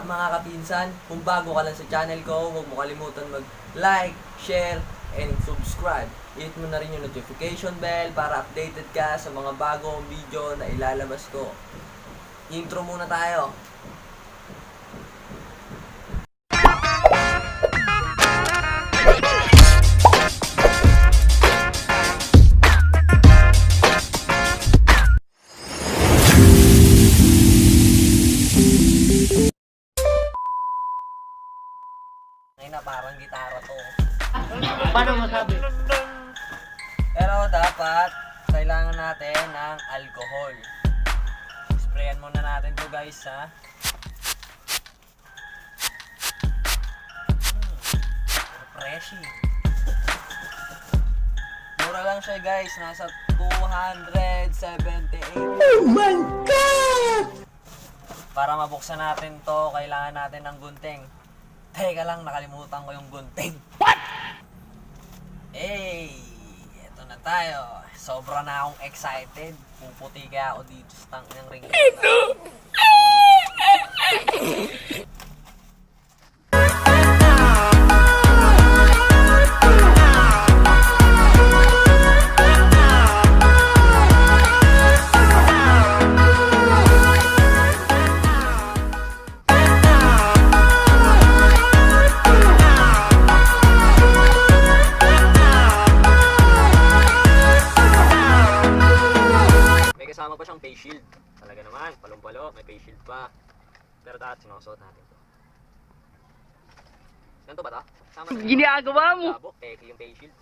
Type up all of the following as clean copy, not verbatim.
up mga kapinsan? Kung bago ka lang sa channel ko, huwag mo kalimutan mag-like, share, and subscribe. Hit mo na rin yung notification bell para updated ka sa mga bagong video na ilalabas ko. Intro muna tayo. Ngayon na parang gitara to. Paano masabi? Pero dapat kailangan natin ng alcohol. Sprayan muna natin to guys ha. Refreshing. Mura lang siya guys, nasa 278. Oh my God! Para mabuksan natin to, kailangan natin ng gunting. Teka lang, nakalimutan ko yung gunting. What? Hey, eto na tayo. Sobra na akong excited. Puputi kaya ako dito sa tank ng ring. Kasama pa siyang face shield. Talaga naman, palong-palo, may face shield pa. Pero dapat sinusuot natin to. Ganito ba to? Ginagawa mo! Labo, peke yung face shield.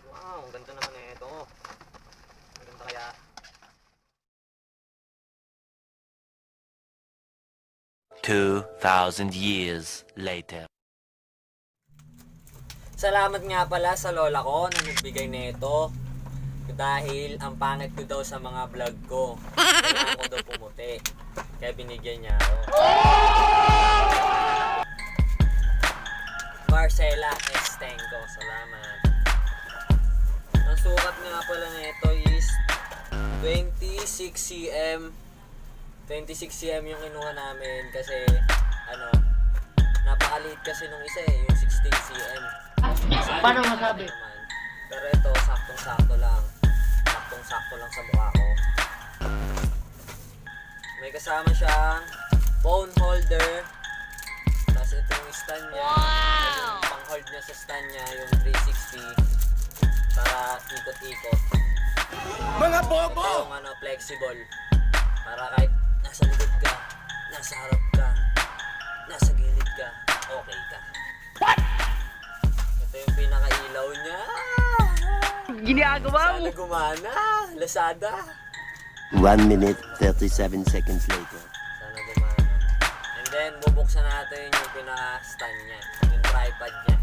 Wow, ang ganda naman na ito. Ang ganda kaya. $2,000 later. Salamat nga pala sa lola ko na nagbigay nito. Dahil ang pangit ko daw sa mga vlog ko. Kailangan ko daw pumuti. Kaya binigyan niya ako. Marcela Estenco, salamat. Ang sukat nga pala nito is 26 cm. 26 cm yung kinuha namin kasi napakaliit kasi nung isa yung 16 cm. Paano masabi? Pero ito, saktong-sakto lang. Saktong-sakto lang sa mukha ko. May kasama siyang phone holder. Tapos ito yung stand niya. Yung pang-hold niya sa stand niya, yung 360. Para ikot-ikot. Mga bobo! Ito yung flexible. Para kahit nasa likod ka, nasa harap ka, nasa gilid ka, okay ka. What? Ito yung pinaka-ilaw niya. Ginagawa mo! Sana gumana, Lazada. 1 minute, 37 seconds later. Sana gumana. And then, bubuksan natin yung pinaka-stand niya. Yung tripod niya.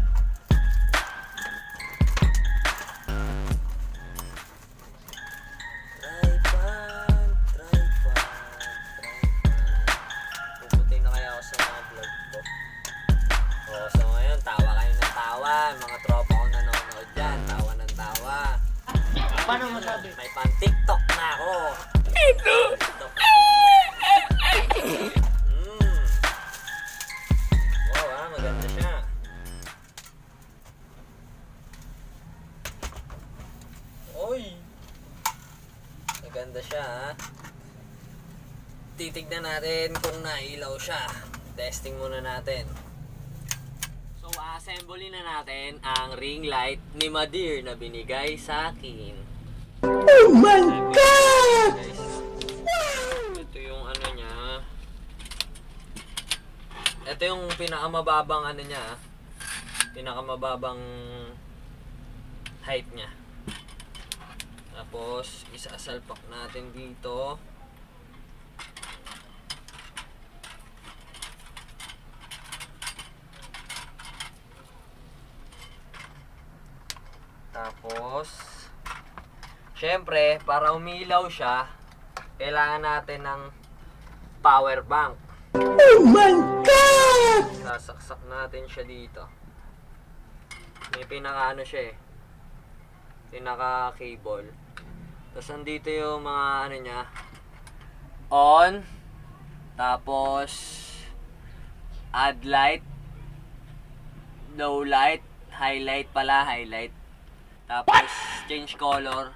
Tripod. Puputin na kaya ako sa mga vlog ko. So ngayon, tawa kayo ng tawa. Mga tropa ko nanonood dyan. Tawa ng tawa. Paano masabi? May pan-TikTok na ako. TikTok. Wow, maganda siya. Oy! Maganda siya, ha? Titignan natin kung nailaw siya. Testing muna natin. So, assembly na natin ang ring light ni Madir na binigay sa akin. Oh my God! Guys, ito yung niya. Ito yung pinakamababang niya. Pinakamababang height niya. Tapos, isasalpak natin dito. Tapos, syempre, para umilaw siya, kailangan natin ng power bank. Oh my God! Sasaksak natin siya dito. May pinaka siya pinaka cable. Tapos andito yung mga niya, on, tapos add light, low light, highlight pala, highlight. Tapos, change color.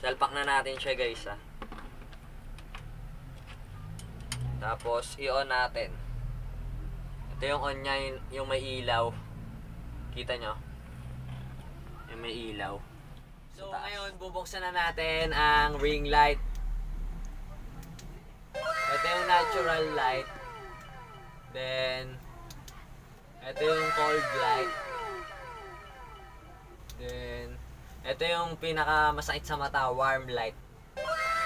Salpak na natin siya guys Tapos, i-on natin. Ito yung on niya, yung may ilaw. Kita nyo? Yung may ilaw. So, ngayon, bubuksan na natin ang ring light. Ito yung natural light. Then, ito yung cold light. Then, ito yung pinaka masakit sa mata, warm light.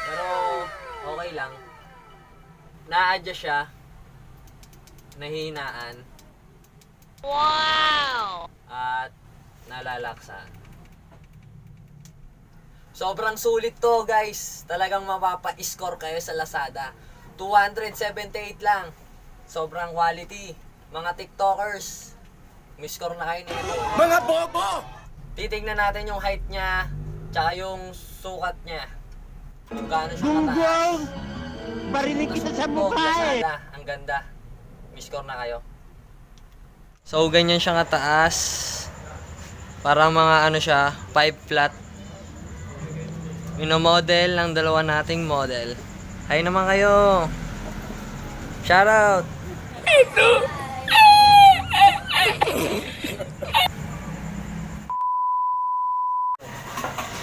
Pero, okay lang. Na-adjust siya. Nahihinaan. Wow! At nalalaksan. Sobrang sulit to guys. Talagang mapapa-score kayo sa Lazada. 278 lang. Sobrang quality. Mga TikTokers, may score na kayo nito. Mga bobo! Titignan natin yung height niya, tsaka yung sukat niya. Kung gaano siya kataas. Barinig kita sa Oh, Lazada. Ang ganda. May score na kayo. So, ganyan siya kataas. Parang mga ano siya, 5 flat. Mino-model ng dalawa nating model. Hi naman kayo. Shoutout.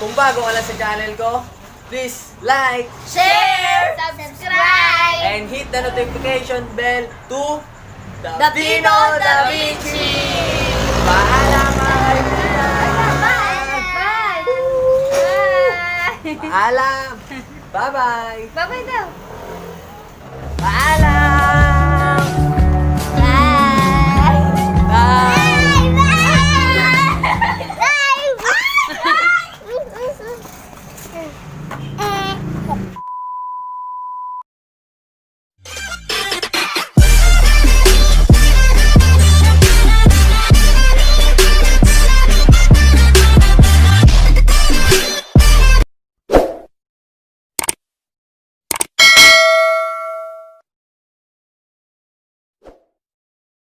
Kung bago ka lang sa channel ko, please like, Share! Subscribe! and hit the notification bell to The Pino Da Vinci! Paalam mga kaibigan! Bye! Bye! Bye! Paalam! Bye-bye! Bye-bye daw! Paalam!